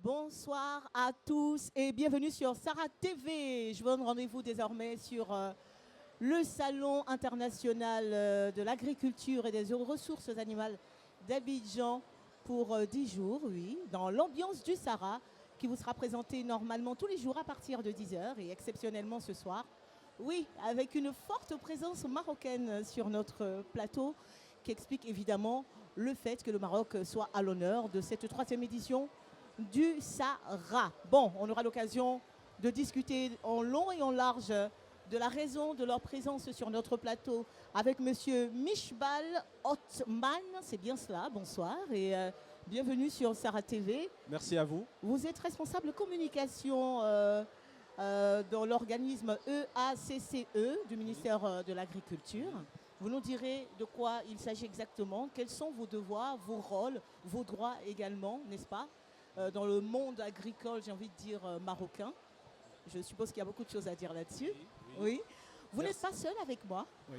Bonsoir à tous et bienvenue sur Sarah TV. Je vous donne rendez-vous désormais sur le Salon international de l'agriculture et des ressources animales d'Abidjan pour 10 jours, oui, dans l'ambiance du Sahara, qui vous sera présenté normalement tous les jours à partir de 10 heures et exceptionnellement ce soir. Oui, avec une forte présence marocaine sur notre plateau qui explique évidemment le fait que le Maroc soit à l'honneur de cette 3e édition du Sahara. Bon, on aura l'occasion de discuter en long et en large de la raison de leur présence sur notre plateau avec Monsieur Mishbal Othman. C'est bien cela, bonsoir et bienvenue sur Sarah TV. Merci à vous. Vous êtes responsable communication dans l'organisme EACCE du ministère de l'Agriculture. Vous nous direz de quoi il s'agit exactement, quels sont vos devoirs, vos rôles, vos droits également, n'est-ce pas, dans le monde agricole, j'ai envie de dire marocain. Je suppose qu'il y a beaucoup de choses à dire là-dessus. Oui. Vous n'êtes pas seul avec moi. Oui.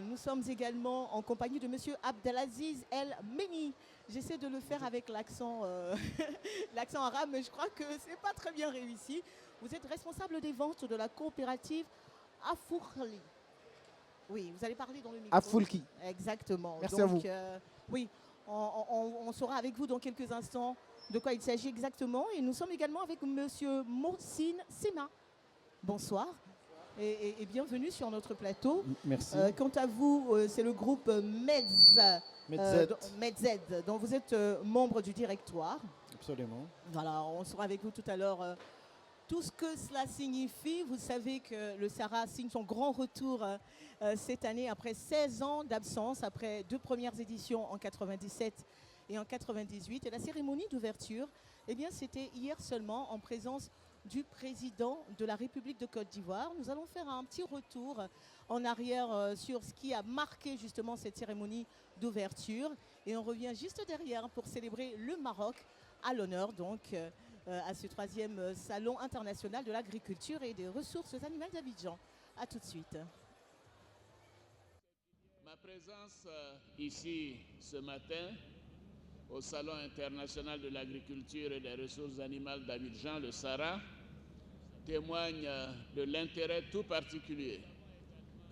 Nous sommes également en compagnie de Monsieur Abdelaziz El Meni. J'essaie de le faire avec l'accent l'accent arabe, mais je crois que ce n'est pas très bien réussi. Vous êtes responsable des ventes de la coopérative Afourli. Oui, vous allez parler dans le micro. Afoulki. Exactement. Merci donc, à vous. Oui, on saura avec vous dans quelques instants de quoi il s'agit exactement. Et nous sommes également avec Monsieur Mohsin Sena. Bonsoir. Et bienvenue sur notre plateau. Merci. Quant à vous, c'est le groupe Medzed, dont vous êtes membre du directoire. Absolument. Voilà, on sera avec vous tout à l'heure. Tout ce que cela signifie, vous savez que le Sahara signe son grand retour cette année après 16 ans d'absence, après 2 premières éditions en 97 et en 98. Et la cérémonie d'ouverture, eh bien, c'était hier seulement en présence du président de la République de Côte d'Ivoire. Nous allons faire un petit retour en arrière sur ce qui a marqué justement cette cérémonie d'ouverture. Et on revient juste derrière pour célébrer le Maroc à l'honneur donc à ce 3e Salon international de l'agriculture et des ressources animales d'Abidjan. A tout de suite. Ma présence ici ce matin au Salon international de l'agriculture et des ressources animales d'Abidjan, le Sahara, témoigne de l'intérêt tout particulier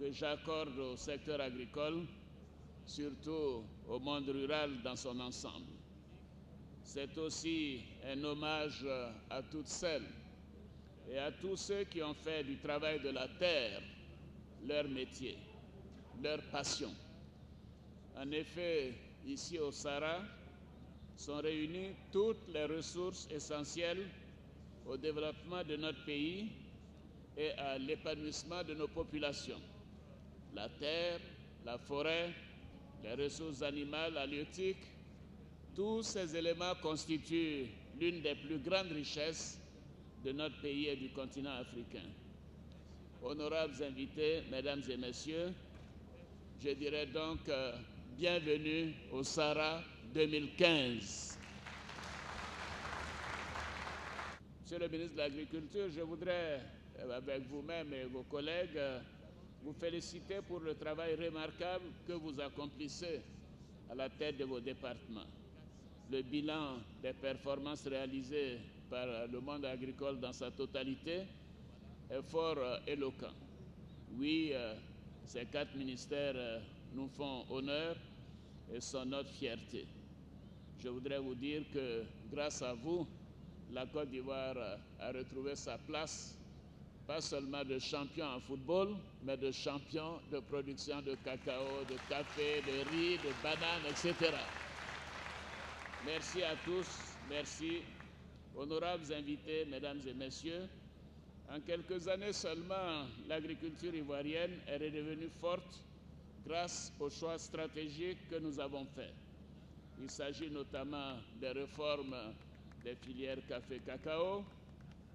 que j'accorde au secteur agricole, surtout au monde rural dans son ensemble. C'est aussi un hommage à toutes celles et à tous ceux qui ont fait du travail de la terre leur métier, leur passion. En effet, ici au Sahara, sont réunies toutes les ressources essentielles au développement de notre pays et à l'épanouissement de nos populations. La terre, la forêt, les ressources animales, halieutiques, tous ces éléments constituent l'une des plus grandes richesses de notre pays et du continent africain. Honorables invités, mesdames et messieurs, je dirais donc bienvenue au Sahara 2015. Monsieur le ministre de l'Agriculture, je voudrais, avec vous-même et vos collègues, vous féliciter pour le travail remarquable que vous accomplissez à la tête de vos départements. Le bilan des performances réalisées par le monde agricole dans sa totalité est fort éloquent. Oui, ces 4 ministères nous font honneur et sont notre fierté. Je voudrais vous dire que grâce à vous, la Côte d'Ivoire a retrouvé sa place, pas seulement de champion en football, mais de champion de production de cacao, de café, de riz, de bananes, etc. Merci à tous, merci. Honorables invités, mesdames et messieurs, en quelques années seulement, l'agriculture ivoirienne est redevenue forte grâce aux choix stratégiques que nous avons faits. Il s'agit notamment des réformes des filières café-cacao,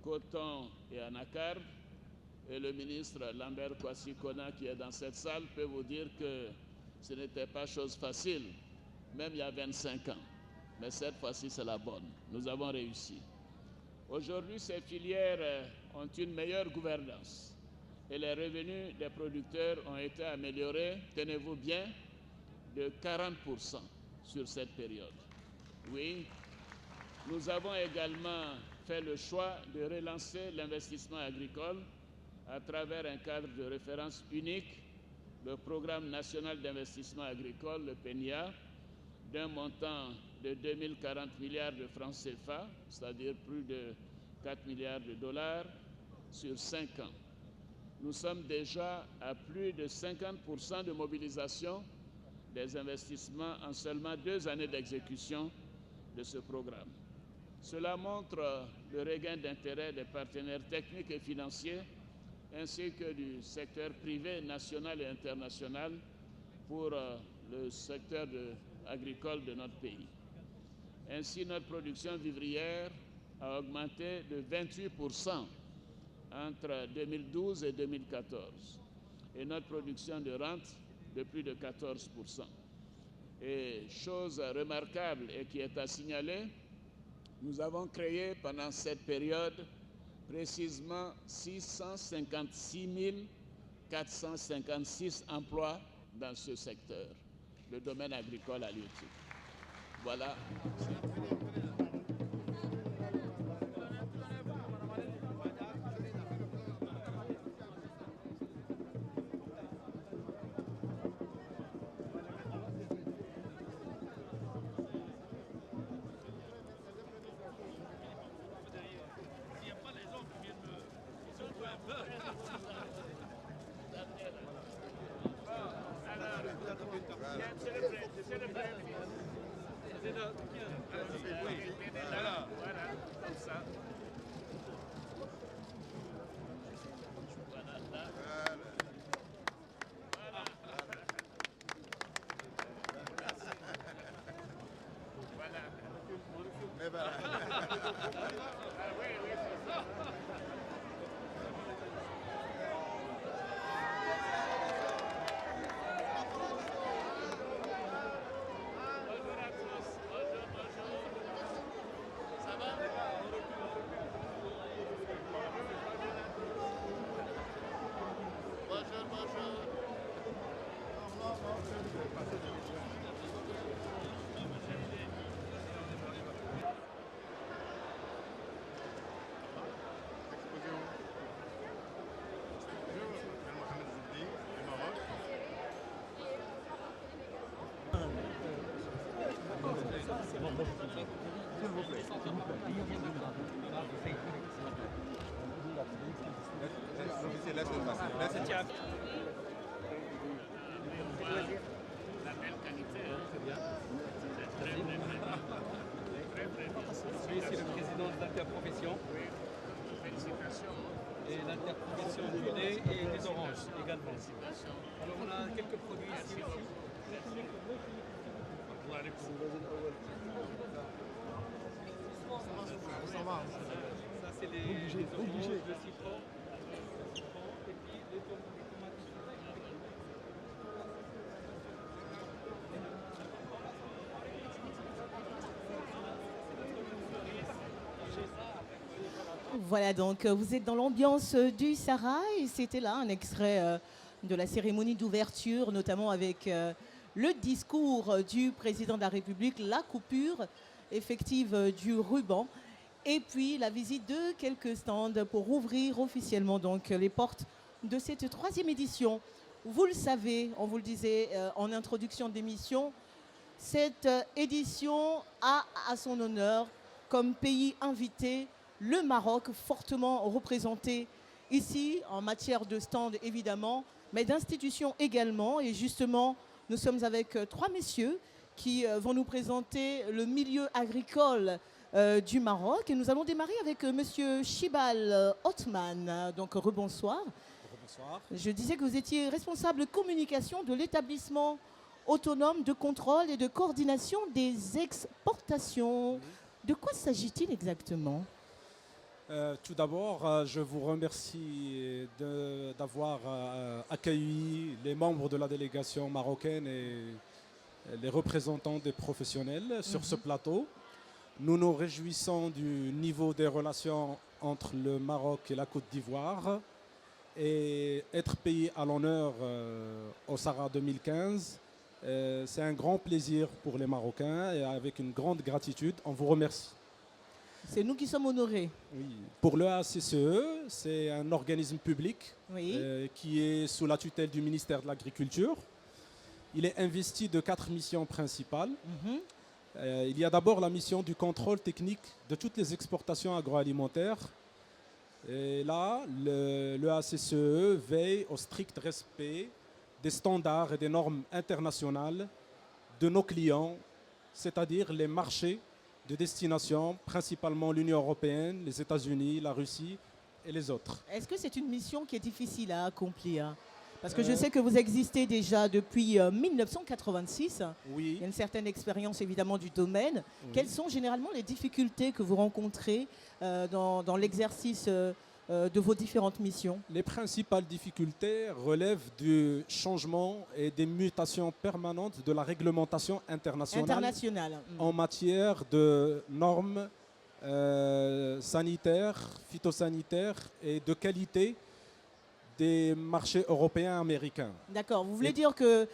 coton et anacarde. Et le ministre Lambert Kwasi Kona, qui est dans cette salle, peut vous dire que ce n'était pas chose facile, même il y a 25 ans. Mais cette fois-ci, c'est la bonne. Nous avons réussi. Aujourd'hui, ces filières ont une meilleure gouvernance et les revenus des producteurs ont été améliorés, tenez-vous bien, de 40% sur cette période. Oui, Nous avons également fait le choix de relancer l'investissement agricole à travers un cadre de référence unique, le Programme national d'investissement agricole, le PNIA, d'un montant de 2040 milliards de francs CFA, c'est-à-dire plus de 4 milliards de dollars sur 5 ans. Nous sommes déjà à plus de 50% de mobilisation des investissements en seulement 2 années d'exécution de ce programme. Cela montre le regain d'intérêt des partenaires techniques et financiers ainsi que du secteur privé national et international pour le secteur agricole de notre pays. Ainsi, notre production vivrière a augmenté de 28% entre 2012 et 2014 et notre production de rente de plus de 14%. Et chose remarquable et qui est à signaler, nous avons créé pendant cette période précisément 656 456 emplois dans ce secteur, le domaine agricole halieutique. Voilà. La belle qualité, c'est bien. Très bien. Oui, c'est le président de l'interprofession. Oui, félicitations. Et l'interprofession du lait et des oranges également. Alors on a quelques produits ici aussi. Ça c'est les oranges, le citron. Et puis les tomates. Voilà, donc vous êtes dans l'ambiance du Sahara et c'était là un extrait de la cérémonie d'ouverture, notamment avec le discours du président de la République, la coupure effective du ruban et puis la visite de quelques stands pour ouvrir officiellement donc les portes de cette 3e édition. Vous le savez, on vous le disait en introduction d'émission, cette édition a à son honneur comme pays invité le Maroc, fortement représenté ici en matière de stand évidemment, mais d'institutions également. Et justement, nous sommes avec 3 messieurs qui vont nous présenter le milieu agricole du Maroc. Et nous allons démarrer avec monsieur Chibal Othman. Donc rebonsoir. Bonsoir. Je disais que vous étiez responsable communication de l'établissement autonome de contrôle et de coordination des exportations. De quoi s'agit-il exactement ? Tout d'abord, je vous remercie d'avoir accueilli les membres de la délégation marocaine et les représentants des professionnels sur ce plateau. Nous nous réjouissons du niveau des relations entre le Maroc et la Côte d'Ivoire et être payé à l'honneur au Sahara 2015. C'est un grand plaisir pour les Marocains et avec une grande gratitude, on vous remercie. C'est nous qui sommes honorés. Oui. Pour le ACCE, c'est un organisme public Oui. qui est sous la tutelle du ministère de l'Agriculture. Il est investi de 4 missions principales. Mhm. Il y a d'abord la mission du contrôle technique de toutes les exportations agroalimentaires. Et là, le ACCE veille au strict respect des standards et des normes internationales de nos clients, c'est-à-dire les marchés de destination, principalement l'Union européenne, les États-Unis, la Russie et les autres. Est-ce que c'est une mission qui est difficile à accomplir? Parce que je sais que vous existez déjà depuis 1986. Oui. Il y a une certaine expérience évidemment du domaine. Oui. Quelles sont généralement les difficultés que vous rencontrez dans l'exercice de vos différentes missions? Les principales difficultés relèvent du changement et des mutations permanentes de la réglementation internationale en matière de normes sanitaires, phytosanitaires et de qualité des marchés européens et américains. D'accord. Vous voulez dire que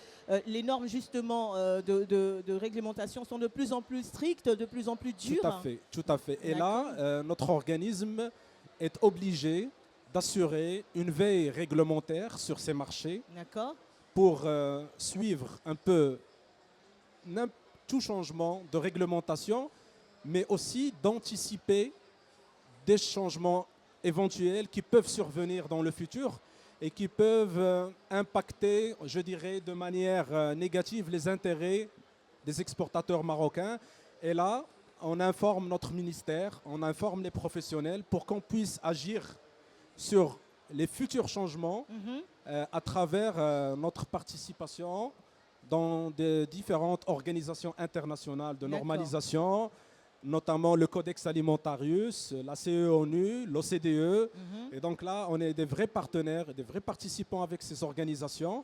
les normes justement de réglementation sont de plus en plus strictes, de plus en plus dures? Tout à fait, tout à fait. Et là, notre organisme est obligé d'assurer une veille réglementaire sur ces marchés pour suivre un peu tout changement de réglementation, mais aussi d'anticiper des changements éventuels qui peuvent survenir dans le futur et qui peuvent impacter, je dirais, de manière négative les intérêts des exportateurs marocains. Et là, on informe notre ministère, on informe les professionnels pour qu'on puisse agir sur les futurs changements à travers notre participation dans des différentes organisations internationales de normalisation, notamment le Codex Alimentarius, la CE-ONU, l'OCDE. Et donc là, on est des vrais partenaires, des vrais participants avec ces organisations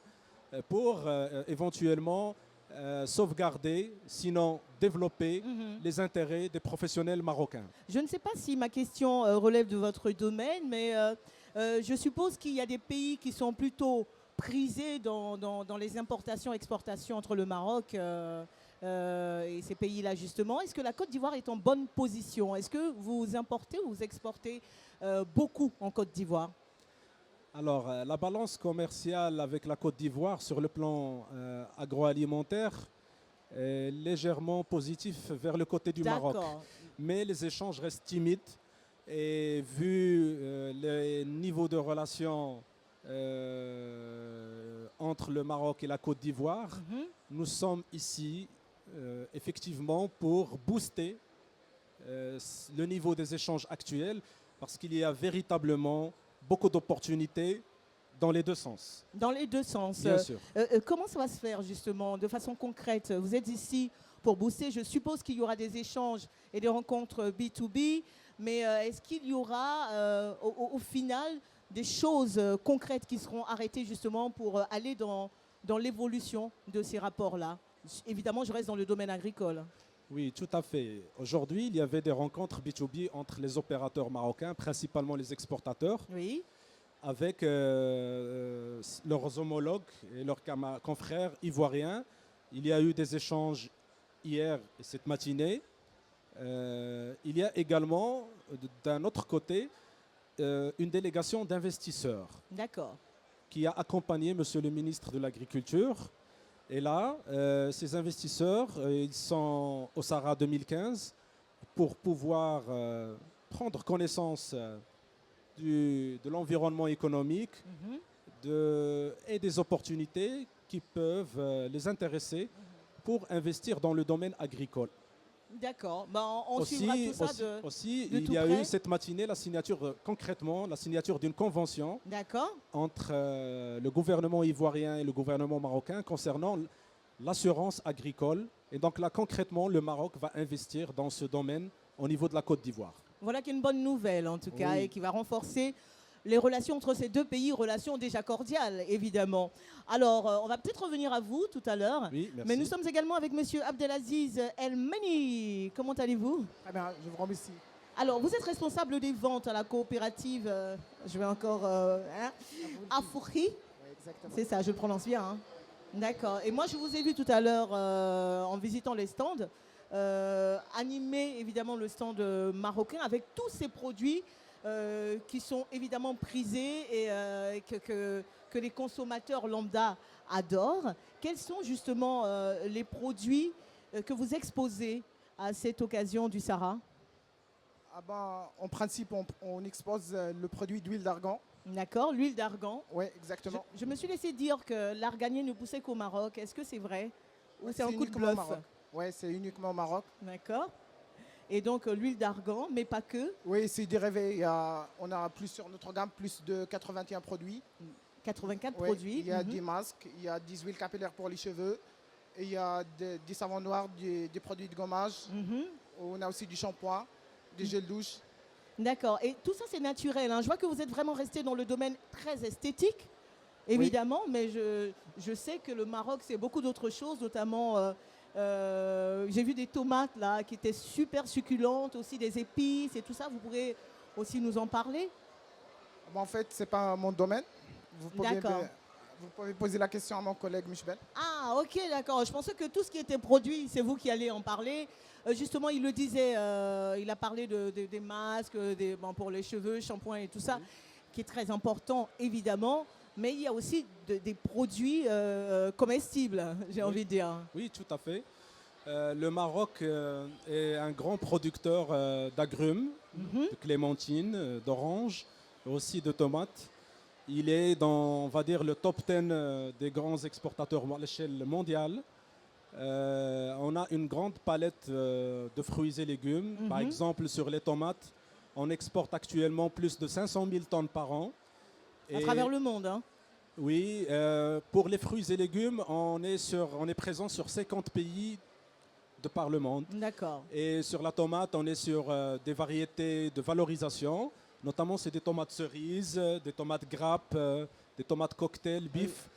pour éventuellement sauvegarder, sinon développer les intérêts des professionnels marocains. Je ne sais pas si ma question relève de votre domaine, mais je suppose qu'il y a des pays qui sont plutôt prisés dans les importations-exportations entre le Maroc et ces pays-là justement. Est-ce que la Côte d'Ivoire est en bonne position? Est-ce que vous importez ou vous exportez beaucoup en Côte d'Ivoire? Alors, la balance commerciale avec la Côte d'Ivoire sur le plan agroalimentaire est légèrement positif vers le côté du Maroc. Mais les échanges restent timides et vu les niveaux de relations entre le Maroc et la Côte d'Ivoire, nous sommes ici effectivement pour booster le niveau des échanges actuels parce qu'il y a véritablement beaucoup d'opportunités dans les deux sens. Dans les deux sens. Bien sûr. Comment ça va se faire justement de façon concrète? Vous êtes ici pour booster. Je suppose qu'il y aura des échanges et des rencontres B2B, mais est-ce qu'il y aura au final des choses concrètes qui seront arrêtées justement pour aller dans l'évolution de ces rapports-là? Évidemment, je reste dans le domaine agricole. Oui, tout à fait. Aujourd'hui, il y avait des rencontres B2B entre les opérateurs marocains, principalement les exportateurs, avec leurs homologues et leurs confrères ivoiriens. Il y a eu des échanges hier et cette matinée. Il y a également, d'un autre côté, une délégation d'investisseurs qui a accompagné Monsieur le ministre de l'Agriculture. Et là, ces investisseurs, ils sont au SARA 2015 pour pouvoir prendre connaissance de l'environnement économique et des opportunités qui peuvent les intéresser pour investir dans le domaine agricole. D'accord. On suivra tout ça de il y a eu cette matinée la signature, concrètement, la signature d'une convention entre le gouvernement ivoirien et le gouvernement marocain concernant l'assurance agricole. Et donc là, concrètement, le Maroc va investir dans ce domaine au niveau de la Côte d'Ivoire. Voilà qui est une bonne nouvelle en tout cas et qui va renforcer les relations entre ces deux pays, relations déjà cordiales évidemment. Alors, on va peut-être revenir à vous tout à l'heure, mais nous sommes également avec Monsieur Abdelaziz El Meni. Comment allez-vous? Très bien, je vous remercie. Alors, vous êtes responsable des ventes à la coopérative, je vais encore, Afourhi. C'est ça, je le prononce bien. D'accord. Et moi, je vous ai vu tout à l'heure en visitant les stands. animer évidemment le stand marocain avec tous ces produits qui sont évidemment prisés et que les consommateurs lambda adorent. Quels sont justement les produits que vous exposez à cette occasion du Sahara? En principe, on expose le produit d'huile d'argan. D'accord, l'huile d'argan. Oui, exactement. Je me suis laissé dire que l'arganier ne poussait qu'au Maroc. Est-ce que c'est vrai ou c'est un coup de uniquement au bluff? Maroc. Oui, c'est uniquement au Maroc. D'accord. Et donc l'huile d'argan, mais pas que. Oui, c'est dérivé. On a plus sur notre gamme, plus de 81 produits. 84 Oui, produits. il y a Mhm. des masques, il y a des huiles capillaires pour les cheveux, et il y a des savons noirs, des produits de gommage. Mhm. On a aussi du shampoing, des gels douche. D'accord. Et tout ça, c'est naturel, hein. Je vois que vous êtes vraiment resté dans le domaine très esthétique, évidemment, mais je sais que le Maroc, c'est beaucoup d'autres choses, notamment, j'ai vu des tomates là qui étaient super succulentes, aussi des épices et tout ça. Vous pourrez aussi nous en parler? En fait, ce n'est pas mon domaine. D'accord. Vous pouvez poser la question à mon collègue Michel. Ah, ok, d'accord. Je pensais que tout ce qui était produit, c'est vous qui allez en parler. Justement, il le disait, il a parlé des masques, pour les cheveux, shampoing et tout ça, qui est très important, évidemment. Mais il y a aussi des produits comestibles, j'ai envie de dire. Oui, tout à fait. Le Maroc est un grand producteur d'agrumes, de clémentines, d'oranges, aussi de tomates. Il est dans, on va dire, le top 10 des grands exportateurs à l'échelle mondiale. On a une grande palette de fruits et légumes. Par exemple, sur les tomates, on exporte actuellement plus de 500 000 tonnes par an. À travers le monde, hein. Oui, pour les fruits et légumes, on est présent sur 50 pays de par le monde. D'accord. Et sur la tomate, on est sur des variétés de valorisation. Notamment, c'est des tomates cerises, des tomates grappes, des tomates cocktail, bif.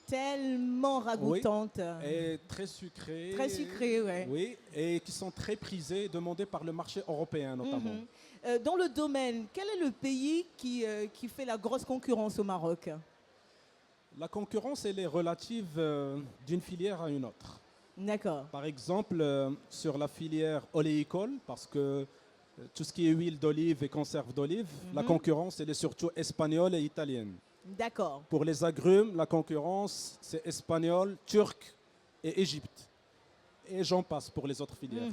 Tellement ragoûtantes. Et très sucrées. Très sucrées, ouais. Oui, et qui sont très prisées et demandées par le marché européen notamment. Dans le domaine, quel est le pays qui fait la grosse concurrence au Maroc? La concurrence, elle est relative d'une filière à une autre. D'accord. Par exemple, sur la filière oléicole, parce que tout ce qui est huile d'olive et conserve d'olive, la concurrence, elle est surtout espagnole et italienne. D'accord. Pour les agrumes, la concurrence, c'est espagnol, turc et Égypte. Et j'en passe pour les autres filières.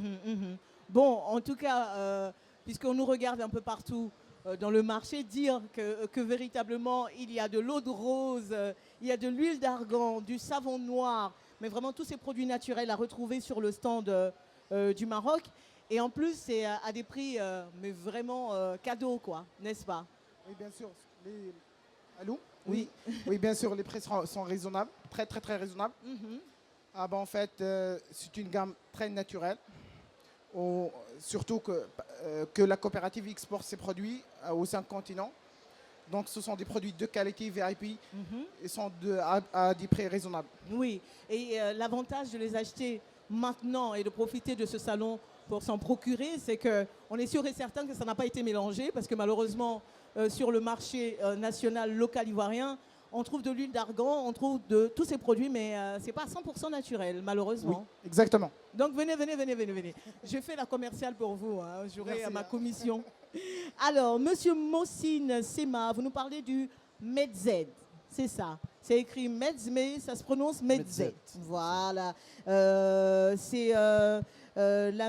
Bon, en tout cas, puisqu'on nous regarde un peu partout dans le marché, dire que véritablement, il y a de l'eau de rose, il y a de l'huile d'argan, du savon noir, mais vraiment tous ces produits naturels à retrouver sur le stand du Maroc. Et en plus, c'est à des prix, mais vraiment cadeaux, quoi, n'est-ce pas? Oui, bien sûr. Allô? Oui. Oui, bien sûr, les prix sont raisonnables, très, très, très raisonnables. En fait, c'est une gamme très naturelle. Surtout que la coopérative exporte ses produits aux 5 continents. Donc, ce sont des produits de qualité VIP et sont à des prix raisonnables. Oui, et l'avantage de les acheter maintenant et de profiter de ce salon pour s'en procurer, c'est qu'on est sûr et certain que ça n'a pas été mélangé, parce que malheureusement, sur le marché national local ivoirien, on trouve de l'huile d'argan, on trouve de tous ces produits, mais ce n'est pas 100% naturel, malheureusement. Oui, exactement. Donc venez. Je fais la commerciale pour vous, hein. J'aurai ma commission. Alors, monsieur Mohsin Sema, vous nous parlez du Medzed, c'est ça. C'est écrit Medz, mais ça se prononce Medzed. Voilà.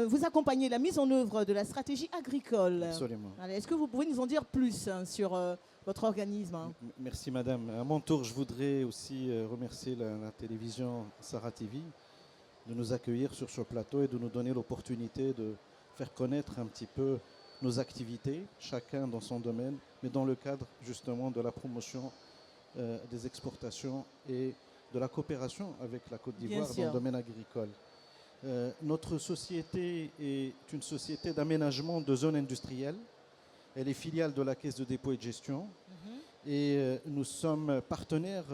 Vous accompagnez la mise en œuvre de la stratégie agricole. Absolument. Est-ce que vous pouvez nous en dire plus sur votre organisme? Merci madame. À mon tour, je voudrais aussi remercier la télévision Sahara TV de nous accueillir sur ce plateau et de nous donner l'opportunité de faire connaître un petit peu nos activités, chacun dans son domaine, mais dans le cadre justement de la promotion des exportations et de la coopération avec la Côte d'Ivoire dans le domaine agricole. Notre société est une société d'aménagement de zones industrielles. Elle est filiale de la Caisse de dépôt et de gestion. Et nous sommes partenaires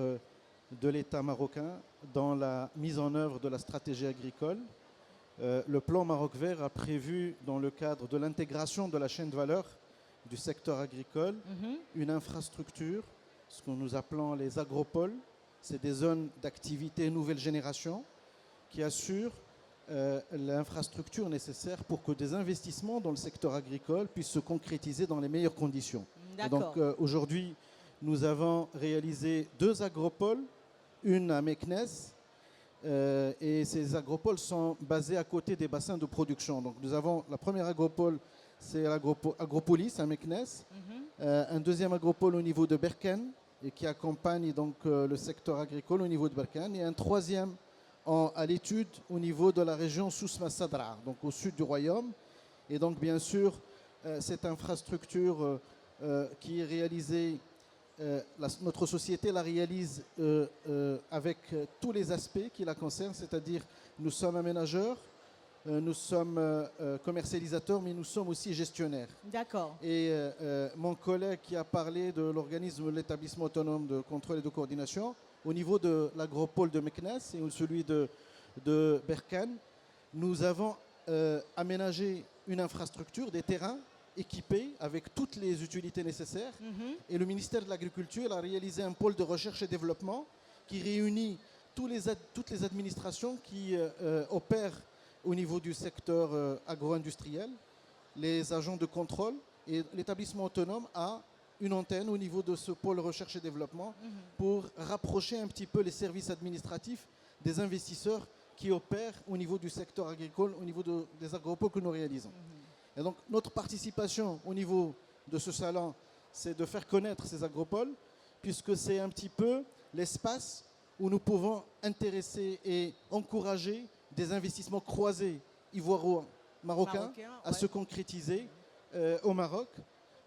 de l'État marocain dans la mise en œuvre de la stratégie agricole. Le plan Maroc Vert a prévu, dans le cadre de l'intégration de la chaîne de valeur du secteur agricole, une infrastructure, ce que nous appelons les agropoles. C'est des zones d'activité nouvelle génération qui assurent l'infrastructure nécessaire pour que des investissements dans le secteur agricole puissent se concrétiser dans les meilleures conditions. Et donc aujourd'hui, nous avons réalisé 2 agropoles, une à Meknes, et ces agropoles sont basés à côté des bassins de production. Donc nous avons la première agropole, c'est l'Agropolis à Meknes, un deuxième agropole au niveau de Berkane, et qui accompagne donc le secteur agricole au niveau de Berkane, et un troisième à l'étude au niveau de la région Sousma Sadra, donc au sud du royaume. Et donc bien sûr, cette infrastructure qui est réalisée, notre société la réalise avec tous les aspects qui la concernent, c'est-à-dire nous sommes aménageurs, nous sommes commercialisateurs, mais nous sommes aussi gestionnaires. D'accord. Et mon collègue qui a parlé de l'organisme de l'établissement autonome de contrôle et de coordination, au niveau de l'agropole de Meknes et celui de Berkane, nous avons aménagé une infrastructure, des terrains équipés avec toutes les utilités nécessaires. Et le ministère de l'Agriculture a réalisé un pôle de recherche et développement qui réunit toutes les administrations qui opèrent au niveau du secteur agro-industriel, les agents de contrôle, et l'établissement autonome a une antenne au niveau de ce pôle recherche et développement pour rapprocher un petit peu les services administratifs des investisseurs qui opèrent au niveau du secteur agricole, au niveau des agropoles que nous réalisons. Et donc notre participation au niveau de ce salon, c'est de faire connaître ces agropoles, puisque c'est un petit peu l'espace où nous pouvons intéresser et encourager des investissements croisés ivoiro-marocains à se concrétiser au Maroc.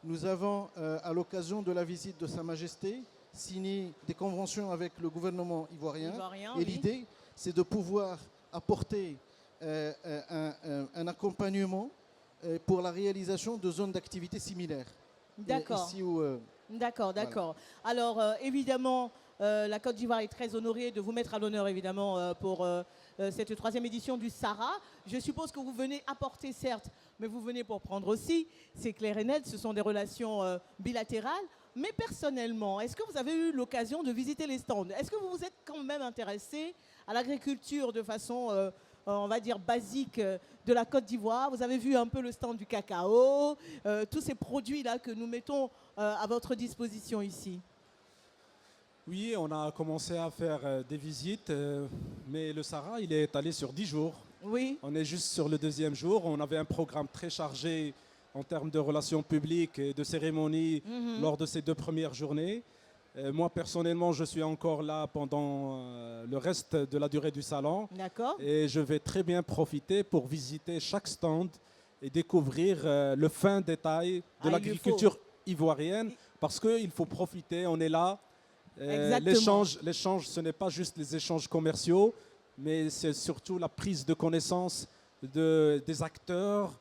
Nous avons, à l'occasion de la visite de Sa Majesté, signé des conventions avec le gouvernement ivoirien. Et l'idée, c'est de pouvoir apporter un accompagnement pour la réalisation de zones d'activité similaires. D'accord. D'accord. Voilà. Alors, évidemment, la Côte d'Ivoire est très honorée de vous mettre à l'honneur, évidemment, pour cette 3e édition du SARA. Je suppose que vous venez apporter, certes, mais vous venez pour prendre aussi. C'est clair et net, ce sont des relations bilatérales. Mais personnellement, est-ce que vous avez eu l'occasion de visiter les stands? Est-ce que vous vous êtes quand même intéressé à l'agriculture de façon, on va dire, basique de la Côte d'Ivoire? Vous avez vu un peu le stand du cacao, tous ces produits-là que nous mettons à votre disposition ici. Oui, on a commencé à faire des visites, mais le SARA, il est étalé sur 10 jours. Oui. On est juste sur le 2e jour. On avait un programme très chargé en termes de relations publiques et de cérémonies lors de ces 2 premières journées. Moi, personnellement, je suis encore là pendant le reste de la durée du salon. D'accord. Et je vais très bien profiter pour visiter chaque stand et découvrir le fin détail de l'agriculture ivoirienne, parce qu'il faut profiter, on est là. L'échange, ce n'est pas juste les échanges commerciaux, mais c'est surtout la prise de connaissance des acteurs,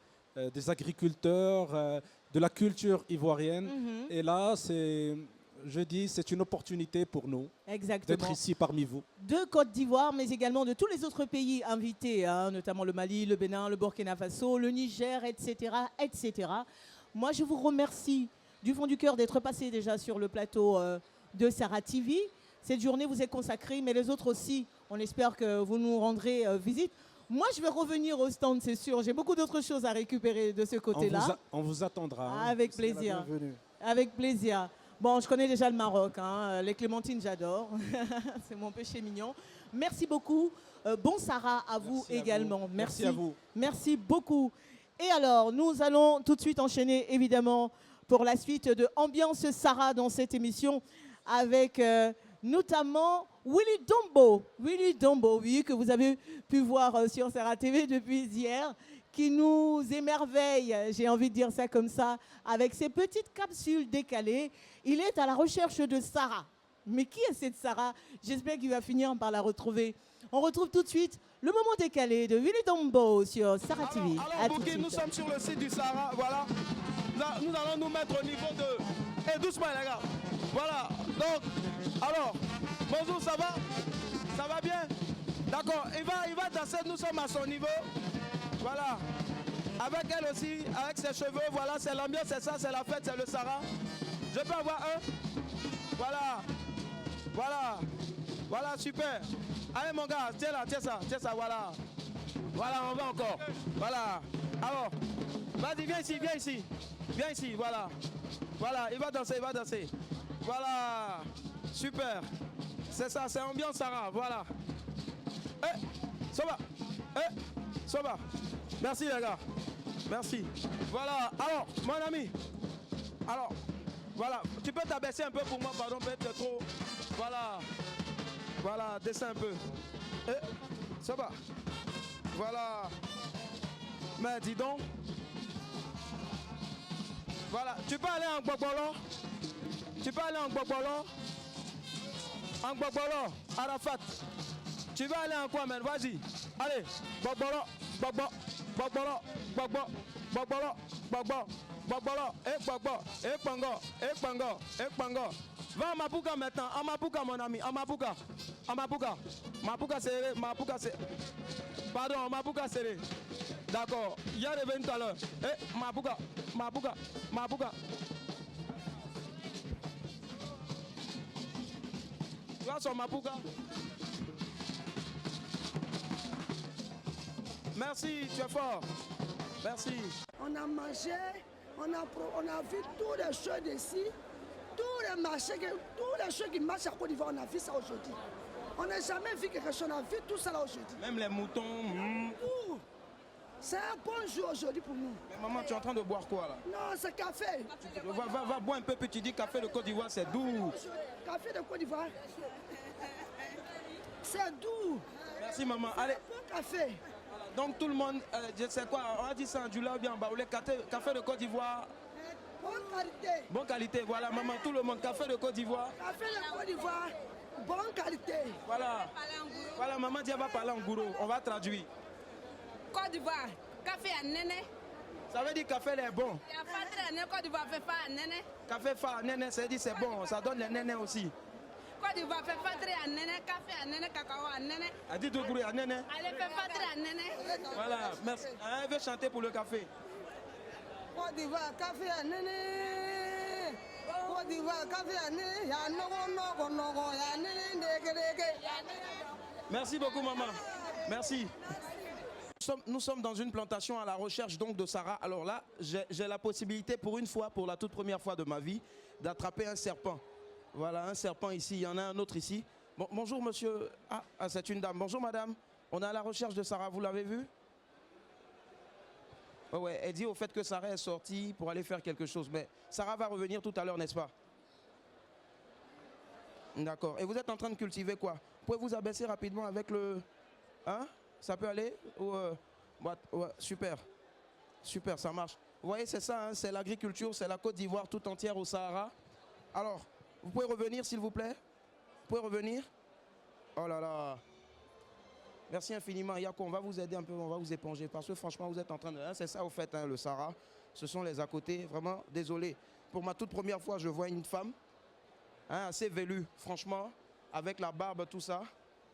des agriculteurs, de la culture ivoirienne. Et là, c'est une opportunité pour nous d'être ici parmi vous. De Côte d'Ivoire, mais également de tous les autres pays invités, notamment le Mali, le Bénin, le Burkina Faso, le Niger, etc., etc. Moi, je vous remercie du fond du cœur d'être passé déjà sur le plateau de Sara TV. Cette journée vous est consacrée, mais les autres aussi. On espère que vous nous rendrez visite. Moi, je vais revenir au stand, c'est sûr. J'ai beaucoup d'autres choses à récupérer de ce côté-là. On vous attendra. Avec plaisir. Avec plaisir. Bon, je connais déjà le Maroc. Les clémentines, j'adore. C'est mon péché mignon. Merci beaucoup. Bon Sara à vous également. Merci à vous. Merci beaucoup. Et alors, nous allons tout de suite enchaîner, évidemment, pour la suite de Ambiance Sara dans cette émission, avec notamment Willy Dombo. Willy Dombo, oui, que vous avez pu voir sur Sara TV depuis hier, qui nous émerveille, j'ai envie de dire ça comme ça, avec ses petites capsules décalées. Il est à la recherche de Sara. Mais qui est cette Sara? J'espère qu'il va finir par la retrouver. On retrouve tout de suite le moment décalé de Willy Dombo sur Sara TV. Alors Bouki, nous sommes sur le site du Sahara, voilà. Là, nous allons nous mettre au niveau de... Et doucement les gars. Voilà, donc, alors, bonjour, ça va? Ça va bien? D'accord, il va danser, nous sommes à son niveau. Voilà. Avec elle aussi, avec ses cheveux, voilà, c'est l'ambiance, c'est ça, c'est la fête, c'est le Sahara. Je peux avoir un? Voilà. Voilà. Voilà, super. Allez mon gars, tiens là, tiens ça, voilà. Voilà, on va encore. Voilà. Alors, vas-y, viens ici, viens ici. Viens ici, voilà. Voilà, il va danser, il va danser. Voilà. Super. C'est ça, c'est ambiance Sarah, voilà. Soba. Soba. Merci les gars. Merci. Voilà. Alors, mon ami. Alors, voilà. Tu peux t'abaisser un peu pour moi, pardon, peut-être trop. Voilà. Voilà, descends un peu. Soba. Voilà. Mais dis donc. Voilà. Tu peux aller en Gbogbolon. Tu peux aller en Gbogbolon. En Gbogbolon, Arafat. Tu vas aller en quoi, man? Vas-y. Allez. Gbogbolon, Gbogbo, Gbogbolon, Gbogbo, Gbogbolon, Gbogbo, Gbogbolon, Gbogbo, Kpango. Va en Mapuka maintenant. En Mapuka, mon ami. En Mapuka. En Mapuka. Mapuka serré. Mapuka serré. Pardon, Mapuka serré. D'accord. Il y a revenu tout à l'heure. Mapuka. Mapuka. Mapuka. Tu vois son Mapuka? Merci, tu es fort. Merci. On a mangé, on a vu toutes les choses d'ici, tous les marchés, toutes les choses qui marchent à Côte d'Ivoire, on a vu ça aujourd'hui. On n'a jamais vu quelque chose, on a vu tout ça là aujourd'hui. Même les moutons. Tout. C'est un bon jour aujourd'hui pour nous. Mais maman, tu es en train de boire quoi là? Non, c'est café. Va boire un peu, puis tu dis café de Côte d'Ivoire, c'est doux. Café de Côte d'Ivoire. C'est doux. Merci maman. Allez. Bon café. Donc tout le monde, je sais quoi, on a dit ça en Djoula ou bien en Baoulé, café de Côte d'Ivoire. Bonne qualité. Bonne qualité, voilà maman, tout le monde, café de Côte d'Ivoire. Café de Côte d'Ivoire, bonne qualité. Voilà. Voilà, maman dit elle va parler en gourou, on va traduire. Côte d'Ivoire, café à néné. Ça veut dire café est bon. Il y a pas de Côte d'Ivoire fait pas à néné. Café fa néné, ça veut dire c'est bon, ça donne les nénés aussi. Côte d'Ivoire fait pas à néné, café à néné, cacao à néné. Elle dit de gourou à néné. Allez, fait pas à néné. Voilà, merci. Elle veut chanter pour le café. Côte d'Ivoire, café à néné. Côte d'Ivoire, café à néné. Ya nogo, ya néné, deke. Merci beaucoup maman. Merci. Nous sommes dans une plantation à la recherche donc de Sarah. Alors là, j'ai la possibilité pour une fois, pour la toute première fois de ma vie, d'attraper un serpent. Voilà, un serpent ici, il y en a un autre ici. Bon, bonjour monsieur. Ah, c'est une dame. Bonjour madame. On est à la recherche de Sarah, vous l'avez vue? Ouais, elle dit au fait que Sarah est sortie pour aller faire quelque chose. Mais Sarah va revenir tout à l'heure, n'est-ce pas? D'accord. Et vous êtes en train de cultiver quoi? Pouvez vous abaisser rapidement avec le... Hein? Ça peut aller? Ouais, super. Super, ça marche. Vous voyez, c'est ça, hein, c'est l'agriculture, c'est la Côte d'Ivoire tout entière au Sahara. Alors, vous pouvez revenir s'il vous plaît? Vous pouvez revenir? Oh là là. Merci infiniment, Yako. On va vous aider un peu, on va vous éponger. Parce que franchement, vous êtes en train de... Hein, c'est ça au fait, hein, le Sahara. Ce sont les à côté. Vraiment, désolé. Pour ma toute première fois, je vois une femme hein, assez velue, franchement, avec la barbe, tout ça.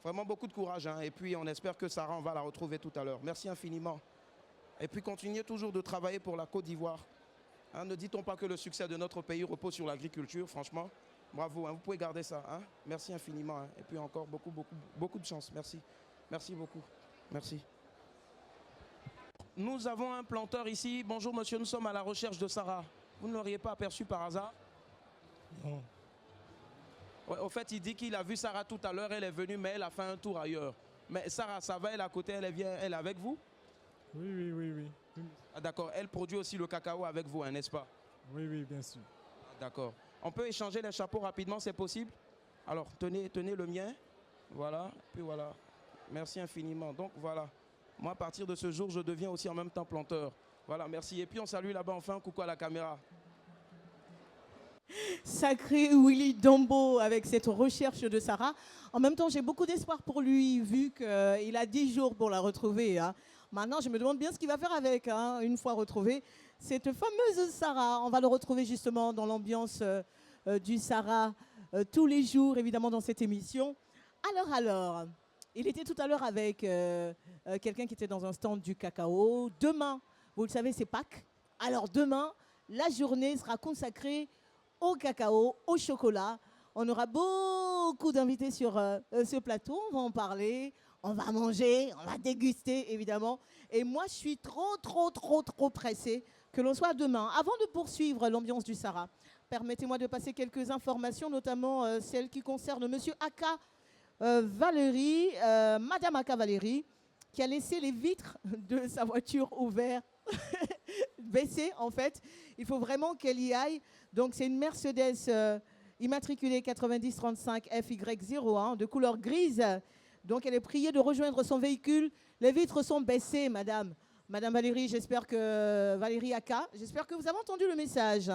Vraiment beaucoup de courage. Hein. Et puis, on espère que Sarah, on va la retrouver tout à l'heure. Merci infiniment. Et puis, continuez toujours de travailler pour la Côte d'Ivoire. Hein, ne dit-on pas que le succès de notre pays repose sur l'agriculture, franchement. Bravo, hein, vous pouvez garder ça. Hein. Merci infiniment. Hein. Et puis encore beaucoup de chance. Merci. Merci beaucoup. Merci. Nous avons un planteur ici. Bonjour monsieur, nous sommes à la recherche de Sarah. Vous ne l'auriez pas aperçu par hasard? Non. Ouais, au fait, il dit qu'il a vu Sarah tout à l'heure. Elle est venue, mais elle a fait un tour ailleurs. Mais Sarah, ça va, elle est à côté, elle est avec vous? Oui. Ah, d'accord. Elle produit aussi le cacao avec vous, hein, n'est-ce pas? Oui, bien sûr. Ah, d'accord. On peut échanger les chapeaux rapidement, c'est possible? Alors, tenez le mien. Voilà. Puis voilà. Merci infiniment. Donc, voilà. Moi, à partir de ce jour, je deviens aussi en même temps planteur. Voilà, merci. Et puis, on salue là-bas enfin. Coucou à la caméra. Sacré Willy Dombo avec cette recherche de Sarah. En même temps, j'ai beaucoup d'espoir pour lui, vu qu'il a 10 jours pour la retrouver. Hein. Maintenant, je me demande bien ce qu'il va faire avec, hein, une fois retrouvée. Cette fameuse Sarah, on va le retrouver justement dans l'ambiance du Sarah tous les jours, évidemment, dans cette émission. Alors, il était tout à l'heure avec quelqu'un qui était dans un stand du cacao. Demain, vous le savez, c'est Pâques. Alors demain, la journée sera consacrée au cacao, au chocolat. On aura beaucoup d'invités sur ce plateau, on va en parler. on va manger, on va déguster, évidemment. Et moi, je suis trop pressée que l'on soit demain. Avant de poursuivre l'ambiance du Sahara, permettez-moi de passer quelques informations, notamment celles qui concernent Monsieur Aka Valérie, Madame Aka Valérie, qui a laissé les vitres de sa voiture ouvertes, baissées en fait. Il faut vraiment qu'elle y aille. Donc c'est une Mercedes immatriculée 9035 FY01 de couleur grise. Donc elle est priée de rejoindre son véhicule. Les vitres sont baissées, madame. Madame Valérie, j'espère que Valérie Aka, j'espère que vous avez entendu le message.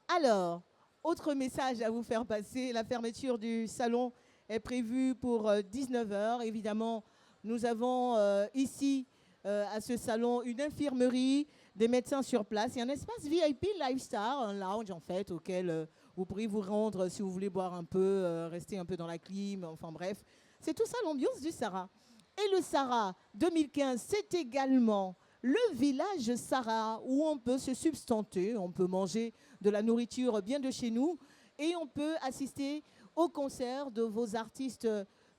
Alors, autre message à vous faire passer, la fermeture du salon est prévue pour 19h. Évidemment, nous avons ici, à ce salon, une infirmerie, des médecins sur place et un espace VIP Lifestyle, un lounge en fait, auquel vous pourrez vous rendre si vous voulez boire un peu, rester un peu dans la clim, enfin bref. C'est tout ça l'ambiance du Sahara. Et le Sahara 2015, c'est également le village Sahara où on peut se substanter, on peut manger de la nourriture bien de chez nous et on peut assister au concert de vos artistes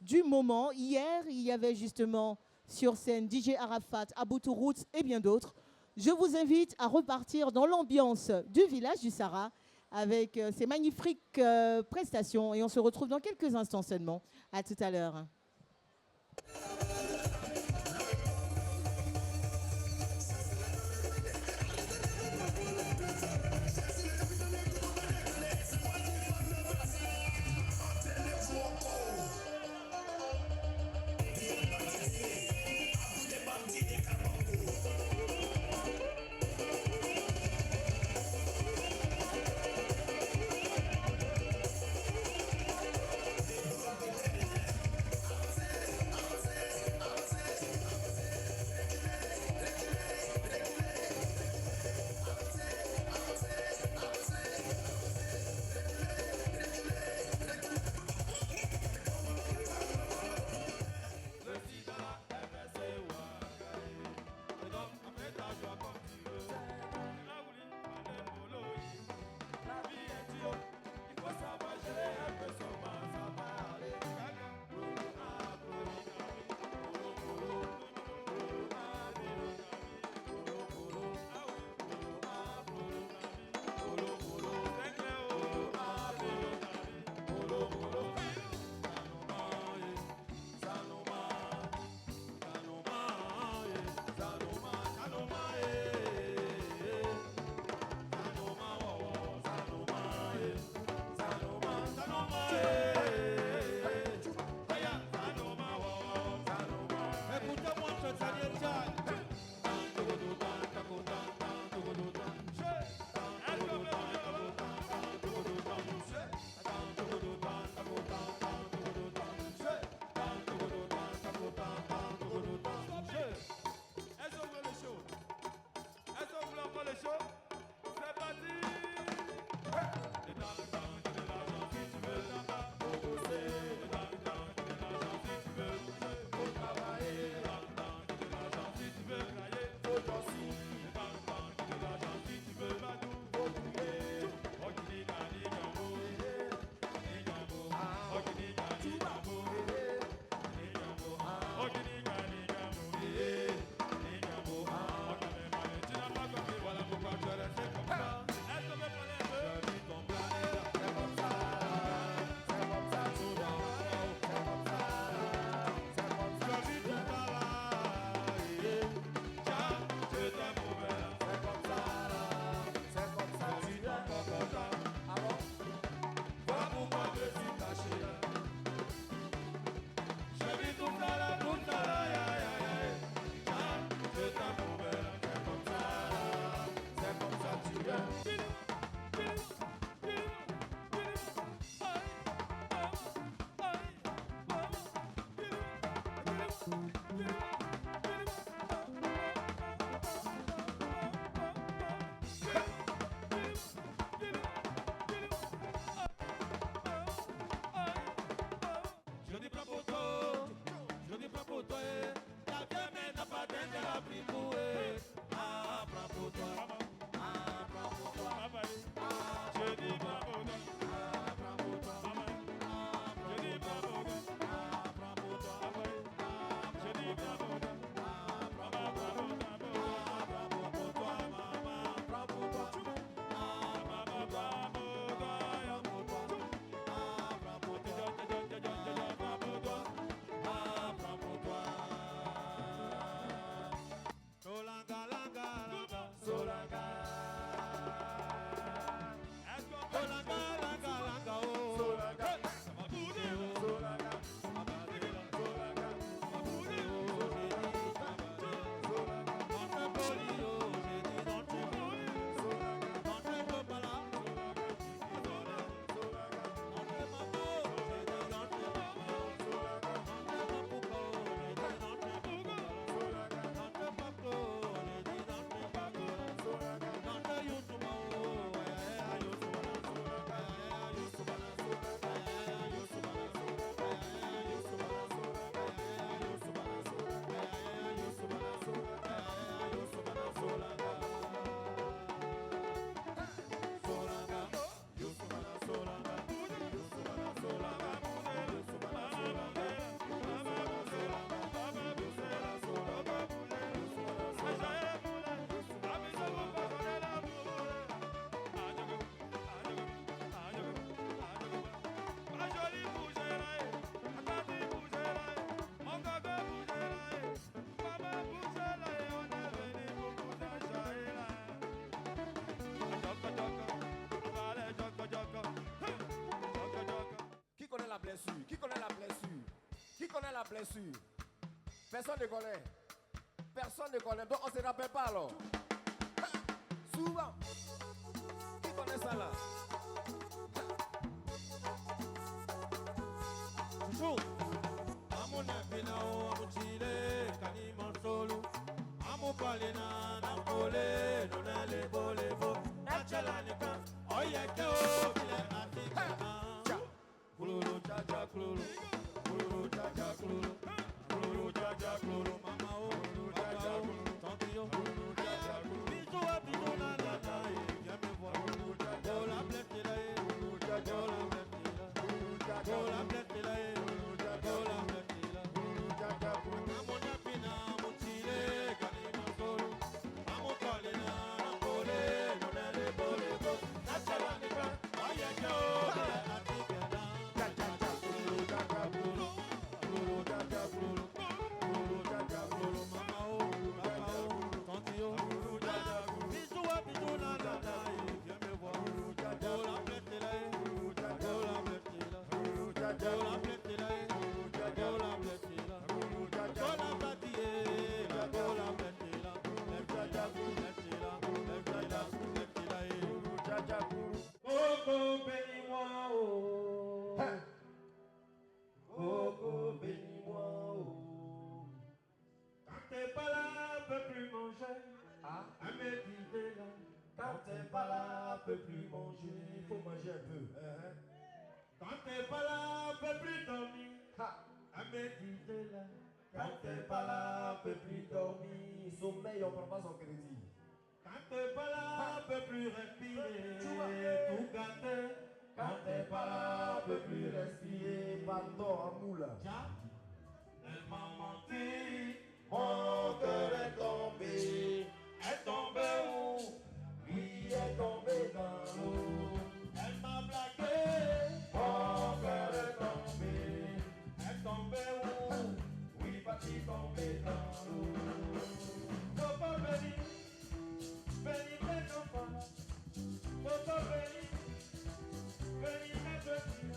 du moment. Hier, il y avait justement sur scène DJ Arafat, Aboutou Roots et bien d'autres. Je vous invite à repartir dans l'ambiance du village du Sahara avec ces magnifiques prestations et on se retrouve dans quelques instants seulement. À tout à l'heure. la blessure. Personne ne connaît. Personne ne connaît. Donc on ne se rappelle pas alors. Souvent. Qui connaît ça là? Toujours. Amona Pinao, Amuchile, Kanima Solo. Amopalena, Napole, Nonale Bolevo, Nachalanica, Oyeko, Atika, Kululu, Chacha, Kululu, Kululu, Chacha, Kululu, Kululu, Chacha, Kululu, Mama, Kululu, Chacha, Kululu, Tantio, Kululu, Chacha, Kululu, Bisou, Bisou, Nana, viens me voir, Kululu, Chacha, la blette là, Kululu, Chacha, la blette là, Kululu, Chacha, la blette là, Kululu, Chacha, la blette là, Kululu, Chacha, Kululu, Amona Pina, Mutile, Kanima Solo, Amopalena, Napole, Nonale Bolevo, Nachalanica, Oyeko, Atika, Chacha, Kululu, Chacha, Kululu, Kululu, Chacha, Kululu, Kululu, Chacha, Kululu, Mama, Mama, Tantio, Kululu, Chacha, Bisou, Bisou, Nana, viens me voir, Kululu, Chacha, la blette là, Kululu, Chacha, la blette là, Kululu, Chacha, la blette là, Kululu, Chacha, la blette là, Kululu, Chacha, la blette là, la blette là, Chacha, blette là, blette là, blette là, Kululu, Chacha, oh, bénis-moi, oh. Oh, bénis-moi, oh. Quand t'es pas là, peux plus manger. À méditer là. Quand t'es pas là, peux plus manger. Il faut manger un peu. Quand t'es pas là, peux plus dormir. À méditer là. Quand t'es pas là, peux plus dormir. Sommeil, on prend pas son crédit. Quand t'es pas là, peut plus respirer. Tout gâter. Quand t'es pas là, peut plus respirer. Pardon, en moule. Elle m'a menti. Mon cœur est tombé. Est tombée où? Oui, est tombé dans l'eau. Elle m'a blagué. Mon cœur est tombé. Est tombée où? Oui, parti tombé dans l'eau. Papa béni. Béni tes enfants. Papa béni. Béni tes petits.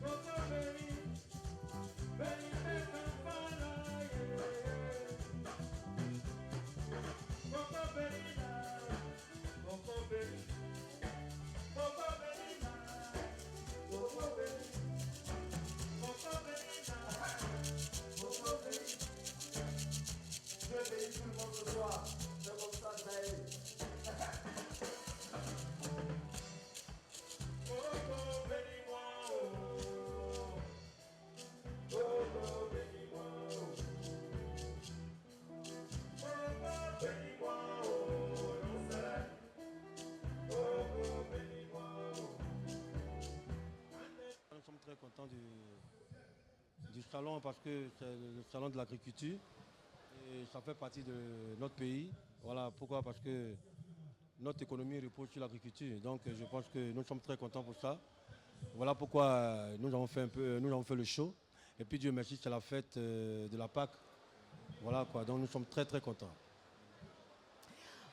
Papa béni. Béni tes enfants là. Papa béni là. Papa béni. Papa béni là. Papa béni. Papa béni là. Papa béni. Je bénis tout le monde ce soir. C'est comme ça, ça est. Oh, bénis-moi, oh. Oh, bénis-moi. Oh, bénis-moi, oh. Non, c'est oh, bénis-moi, oh. Nous sommes très contents du salon parce que c'est le salon de l'agriculture et ça fait partie de notre pays. Voilà pourquoi, parce que notre économie repose sur l'agriculture. Donc je pense que nous sommes très contents pour ça. Voilà pourquoi nous avons fait le show. Et puis Dieu merci, c'est la fête de la Pâque. Voilà quoi, donc nous sommes très très contents.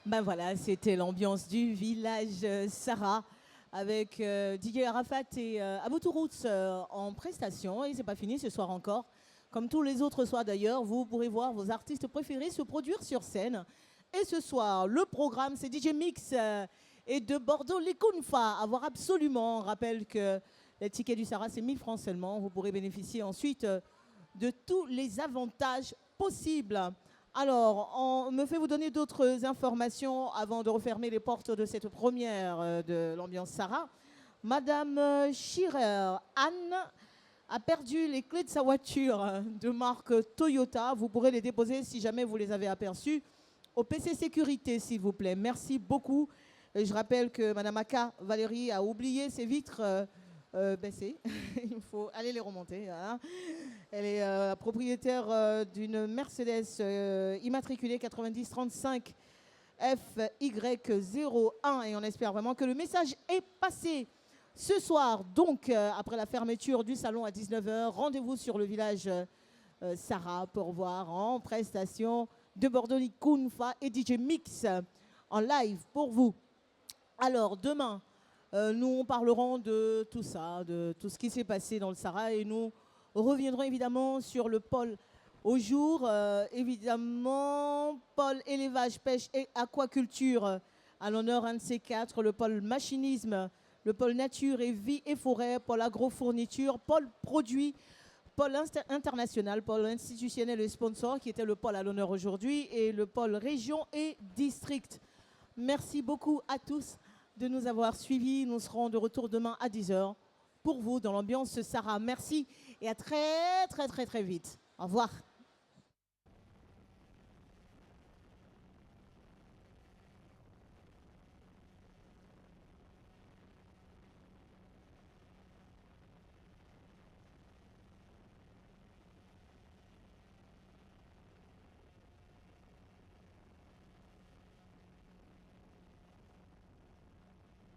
Ben voilà, c'était l'ambiance du village Sarah avec DJ Arafat et Aboutou Roots en prestation. Et c'est pas fini ce soir encore. Comme tous les autres soirs d'ailleurs, vous pourrez voir vos artistes préférés se produire sur scène. Et ce soir, le programme, c'est DJ Mix et de Bordeaux, les Kunfa. À voir absolument. On rappelle que les tickets du Sarah, c'est 1000 francs seulement. Vous pourrez bénéficier ensuite de tous les avantages possibles. Alors, on me fait vous donner d'autres informations avant de refermer les portes de cette première de l'ambiance Sarah. Madame Schirer, Anne, a perdu les clés de sa voiture de marque Toyota. Vous pourrez les déposer si jamais vous les avez aperçues au PC Sécurité, s'il vous plaît. Merci beaucoup. Et je rappelle que Madame Aka Valérie a oublié ses vitres baissées. Il faut aller les remonter. Hein. Elle est propriétaire d'une Mercedes immatriculée 9035 FY01 et on espère vraiment que le message est passé. Ce soir, donc, après la fermeture du salon à 19h, rendez-vous sur le village Sarah pour voir en prestation de Bordeaux Kunfa et DJ Mix en live pour vous. Alors, demain, nous parlerons de tout ça, de tout ce qui s'est passé dans le Sarah et nous reviendrons évidemment sur le pôle au jour, évidemment, pôle élevage, pêche et aquaculture, à l'honneur un de ces quatre, le pôle machinisme, le pôle nature et vie et forêt, pôle agrofourniture, pôle produits, pôle international, pôle institutionnel et sponsor, qui était le pôle à l'honneur aujourd'hui, et le pôle région et district. Merci beaucoup à tous de nous avoir suivis. Nous serons de retour demain à 10h pour vous dans l'ambiance Sarah. Merci et à très vite. Au revoir.